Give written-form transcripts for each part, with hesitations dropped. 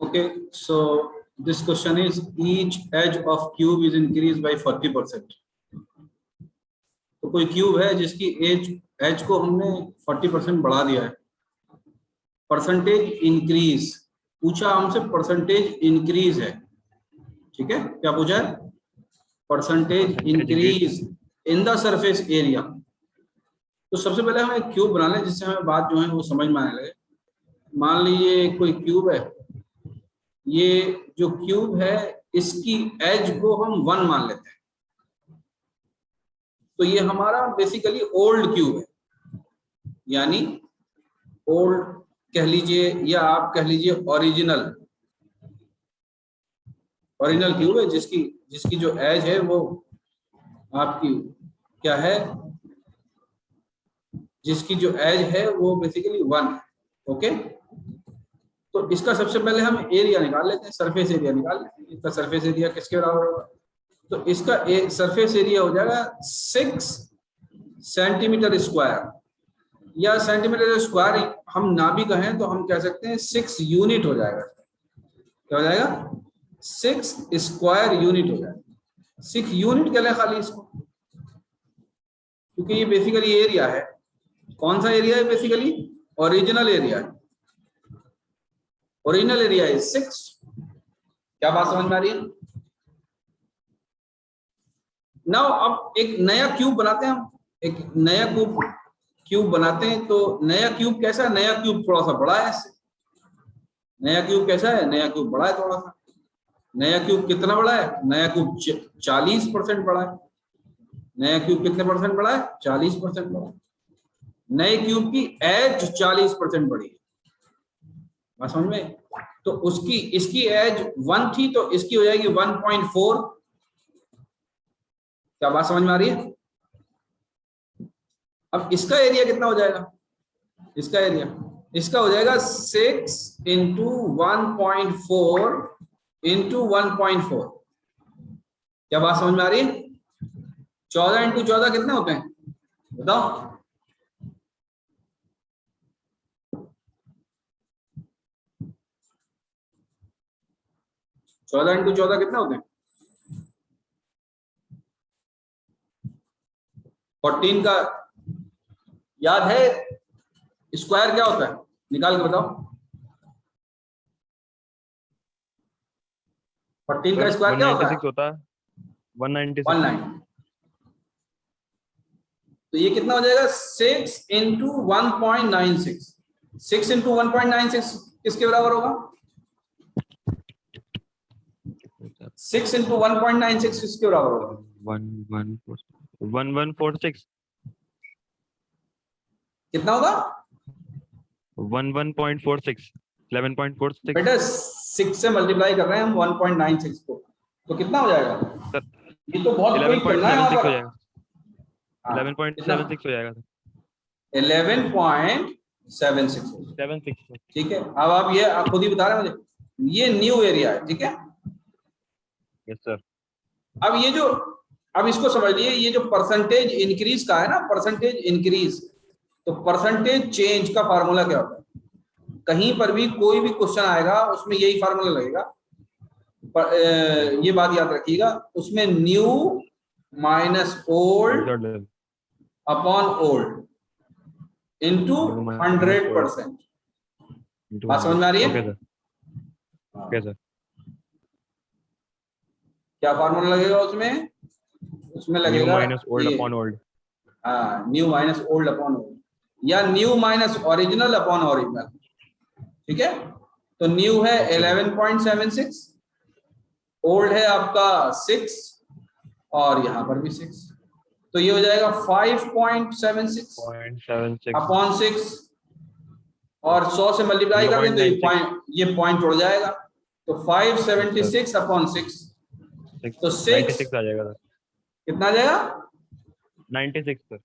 Okay, so this question is each edge of cube is increased by 40%. तो कोई cube है जिसकी as को हमने 40% बढ़ा दिया है। परसेंटेज इंक्रीज पूछा हमसे, परसेंटेज इंक्रीज है, ठीक है। क्या पूछा है? Percentage increase in the surface area. तो सबसे पहले हम एक क्यूब बना लें जिससे हमें बात जो है वो समझ में आने लगे। मान लीजिए कोई क्यूब है, ये जो क्यूब है इसकी एज को हम 1 मान लेते हैं। तो ये हमारा बेसिकली ओल्ड क्यूब है, यानी ओल्ड कह लीजिए या आप कह लीजिए ओरिजिनल क्यूब है जिसकी जो एज है वो आपकी क्या है, जिसकी जो एज है वो बेसिकली 1 है। ओके, तो इसका सबसे पहले हम एरिया निकाल लेते हैं, सरफेस एरिया निकाल लेते हैं। इसका सरफेस एरिया किसके बराबर होगा? तो इसका सरफेस एरिया हो जाएगा 6 सेंटीमीटर स्क्वायर, या सेंटीमीटर स्क्वायर हम ना भी कहें तो हम कह सकते हैं 6 यूनिट हो जाएगा। क्या हो जाएगा? 6 स्क्वायर यूनिट हो जाएगा। 6 यूनिट कह लें खाली इसको, क्योंकि ये बेसिकली एरिया है। कौन सा एरिया है? बेसिकली ओरिजिनल एरिया है। ओरिजिनल एरिया है 6। क्या बात समझ में आ रही है? नाउ अब एक नया क्यूब बनाते हैं हम, एक नया क्यूब बनाते हैं। तो नया क्यूब कैसा है? नया क्यूब थोड़ा सा बड़ा है इससे। नया क्यूब कैसा है? नया क्यूब बड़ा है थोड़ा सा। नया क्यूब कितना बड़ा है? नया क्यूब 40% बड़ा है। नया क्यूब कितने परसेंट बड़ा है? 40% बड़ा है। नए क्यूब की एज 40% बड़ी है। बात समझ में? तो इसकी एज 1 थी तो इसकी हो जाएगी 1.4। क्या बात समझ में आ रही है? अब इसका एरिया कितना हो जाएगा? इसका हो जाएगा 6 इंटू 1.4 इंटू 1.4। क्या बात समझ में आ रही है? 14 इंटू 14 कितने होते हैं बताओ? 14 इंटू 14 कितने होते हैं? 14 का याद है? स्क्वायर क्या होता है? निकाल के बताओ। 14 का स्क्वायर क्या होता है? 196। तो ये कितना हो जाएगा? 6 इंटू 1.96। 6 इंटू 1.96 किसके बराबर होगा? 6 इंटू 1.96 किसके बराबर होगा? 1146। कितना होगा? 11.46। 11.46 बेटा 6 से मल्टीप्लाई कर रहे हैं हम 1.96 को, तो कितना हो जाएगा? ये तो बहुत क्विक करना है यहाँ पर। 11.76 हो जाएगा। 11.76। ठीक है, अब आप ये खुद ही बता रहे हैं मुझे, ये न्यू एरिया है, ठीक है। Yes sir. अब इसको समझ लिए, ये जो परसेंटेज इंक्रीज का है ना, परसेंटेज इंक्रीज, तो परसेंटेज चेंज का फार्मूला क्या होता है? कहीं पर भी कोई भी क्वेश्चन आएगा उसमें यही फार्मूला लगेगा। ये बात याद रखिएगा, उसमें new minus old upon old into 100%। बात समझ में आ रही है? Okay sir. क्या फार्मूला लगेगा उसमें? उसमें लगेगा new minus old upon old. हाँ, new minus old upon old, या new minus original upon original, ठीक है। तो न्यू है 11.76, ओल्ड है आपका 6, और यहां पर भी 6, तो ये हो जाएगा 5.76 अपॉन 6, और 100 से मल्टीप्लाई कर दें तो ये पॉइंट उड़ जाएगा, तो 576 अपॉन 6, तो 6 आ जाएगा। कितना आ जाएगा? 96 सर।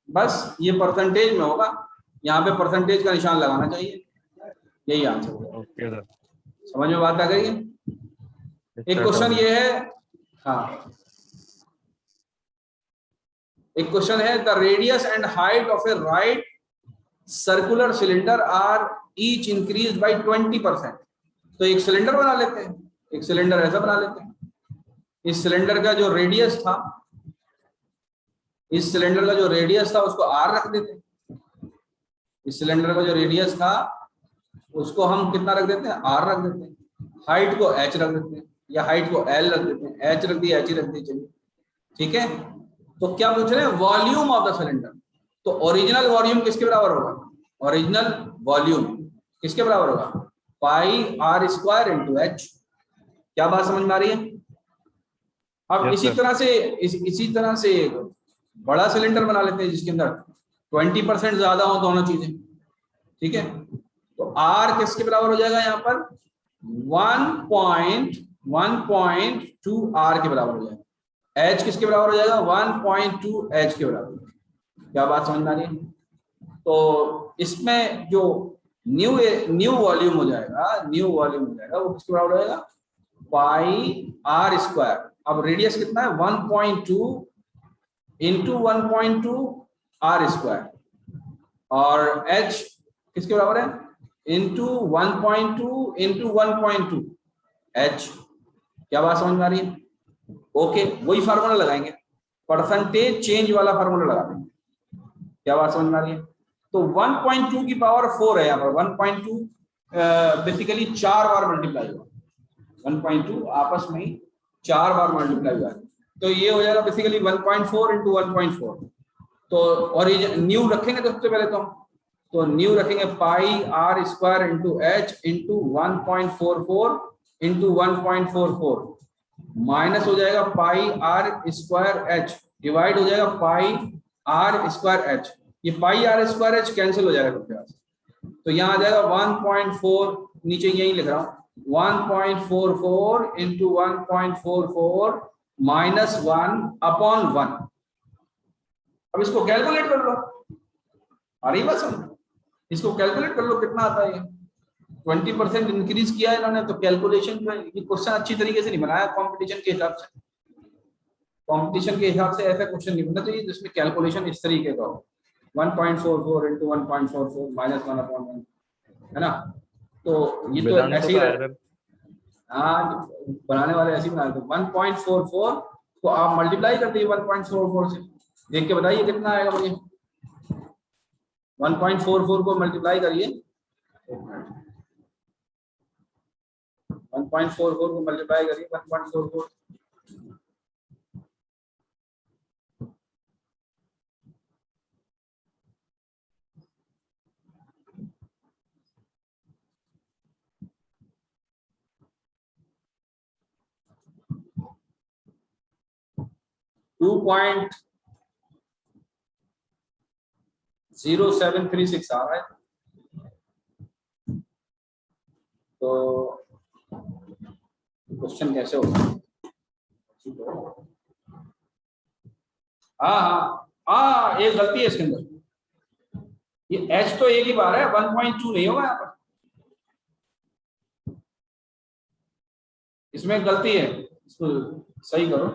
बस ये परसेंटेज में होगा, यहाँ पे परसेंटेज का निशान लगाना चाहिए, यही आंसर होगा। ओके सर, समझ में बात आ गई है? एक क्वेश्चन ये है, हाँ, एक क्वेश्चन है, the radius and height of a right circular cylinder are each increase by 20%। तो एक सिलेंडर बना लेते हैं, एक सिलेंडर ऐसा बना लेते हैं। इस सिलेंडर का जो रेडियस था, इस सिलेंडर का जो रेडियस था उसको आर रख देते हैं। इस सिलेंडर का जो रेडियस था उसको हम कितना रख देते हैं, आर रख देते हैं। हाइट को एच रख देते हैं, या हाइट को एल रख देते हैं, एच रख दी, एच ही रख दी, चलिए ठीक है। तो क्या पूछ रहे हैं, वॉल्यूम ऑफ द सिलेंडर। तो ओरिजिनल वॉल्यूम किसके बराबर होगा, ओरिजिनल वॉल्यूम किसके बराबर होगा, पाई आर स्क्वायर इंटू एच। क्या बात समझ में आ रही है। अब Yes, इसी sir. तरह से इसी तरह से एक बड़ा सिलेंडर बना लेते हैं जिसके अंदर 20% ज्यादा हो दोनों चीजें, ठीक है। तो आर किसके बराबर हो जाएगा यहाँ पर, 1.2 आर के बराबर हो जाएगा। एच किसके बराबर हो जाएगा, 1.2 एच के बराबर। क्या बात समझ में आ रही है। तो इसमें जो न्यू वॉल्यूम हो जाएगा, वो किसके बराबर हो जाएगा, पाई आर स्क्वायर। अब रेडियस कितना है, 1.2 इंटू 1.2 आर स्क्वायर, और एच किसके बराबर है, इंटू 1.2 इंटू 1.2 एच। क्या बात समझ में आ रही है। ओके, वही फार्मूला लगाएंगे, परसेंटेज चेंज वाला फार्मूला लगा देंगे। क्या बात समझ में आ रही है। तो 1.2 की पावर 4 है यहाँ पर, 1.2 बेसिकली 4 बार मल्टीप्लाई हुआ, 1.2 आपस में ही 4 बार मल्टीप्लाई हुआ, तो ये हो जाएगा बेसिकली 1.4 इंटू 1.4। तो और ये न्यू रखेंगे तो सबसे पहले तो न्यू रखेंगे pi r square into h into 1.44 into 1.44 minus हो जाएगा pi r square h divide हो जाएगा पाई आर स्क्वायर एच। ये pi r square h cancel हो जाएगा सबके पास, तो यहाँ आ जाएगा 1.4, नीचे यही लिख रहा हूँ, 1.44 इंटू 1.44 माइनस 1/1। अब इसको कैलकुलेट कर लो, आ रही बात समझ, इसको कैलकुलेट कर लो कितना आता है। 20% इंक्रीज किया है इन्होंने, तो कैलकुलेशन में ये क्वेश्चन अच्छी तरीके से नहीं बनाया कंपटीशन के हिसाब से। कंपटीशन के हिसाब से ऐसा क्वेश्चन नहीं बनना चाहिए जिसमें कैलकुलेशन इस तरीके का हो, 1.44 इंटू 1.44 माइनस 1/1, है ना। तो ये तो वेदांत ऐसे ही का रहे, error. हाँ बनाने वाले ऐसे ही बना देते। 1.44 को आप मल्टीप्लाई कर दिए 1.44 से, देख के बताइए कितना आएगा मुझे। 1.44 को मल्टीप्लाई करिए, 1.44 को मल्टीप्लाई करिए 1.44 2.0736 आ रहा है। तो क्वेश्चन कैसे होगा, हाँ एक गलती है इसके अंदर, ये h तो एक ही बार है, 1.2 नहीं होगा यहाँ पर, इसमें गलती है, इसको सही करो।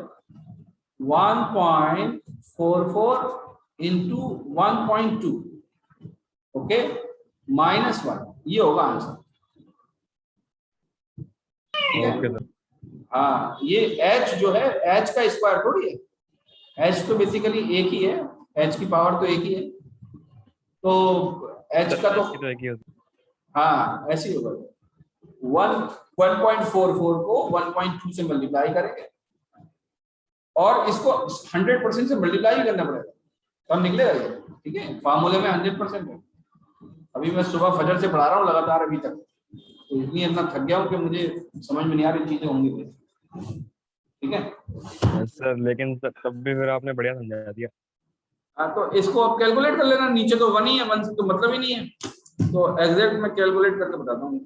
1.44 इंटू 1.2 ओके माइनस 1, ये होगा आंसर। Okay, sir. हाँ ये h जो है, h का स्क्वायर थोड़ी है, h तो बेसिकली एक ही है, h की पावर तो एक ही है, तो h का तो तो एक ही होता हाँ ऐसे ही होगा। 1.44 को 1.2 से मल्टीप्लाई करेंगे और इसको 100% से मल्टीप्लाई करना पड़ेगा तब निकलेगा ये, ठीक है। फार्मूले में 100% है। अभी मैं सुबह फजर से पढ़ा रहा हूँ लगातार अभी तक, तो इसलिए इतना थक गया हूँ कि मुझे समझ में नहीं आ रही चीजें होंगी, ठीक है। है सर, लेकिन तब भी फिर आपने बढ़िया समझा दिया। हाँ तो इसको आप कैलकुलेट कर लेना, नीचे तो 1 ही है, 1 से तो मतलब ही नहीं है, तो एग्जैक्ट मैं कैलकुलेट करके बताता हूँ।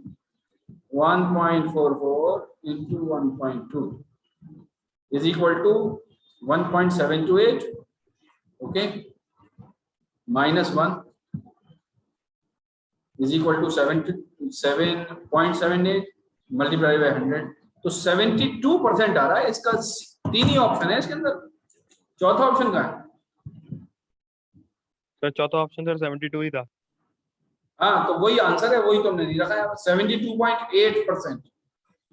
1.44 into 1.2 is equal to 1.728 okay minus 1 is equal to 7.78 multiply by 100, तो 72% आ रहा है। इसका 3 ही ऑप्शन है इसके अंदर, चौथा ऑप्शन का है सर चौथा ऑप्शन सर 72 ही था। हाँ, तो वही आंसर है, वही तुमने नहीं रखा है 72.8%।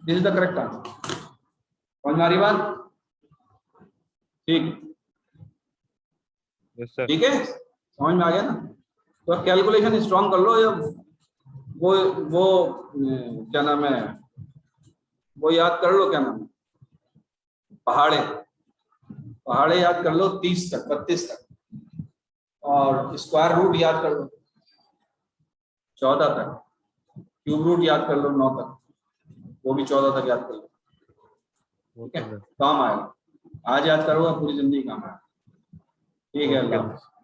This is the correct answer. समझ में आ रही बात? ठीक, यस सर। ठीक है, समझ में आ गया ना? तो कैलकुलेशन स्ट्रॉन्ग कर लो, या वो क्या नाम है, वो याद कर लो, क्या नाम है, पहाड़े, पहाड़े याद कर लो 30 तक, 32 तक, और स्क्वायर रूट याद कर लो 14 तक, क्यूब रूट याद कर लो 9 तक, वो भी 14 तक याद कर लो। ठीक ओके है, सर। काम आएगा, आज याद करोगे पूरी जिंदगी काम आएगा। ठीक है, ओके अल्लाह सर। हाफ़िज़।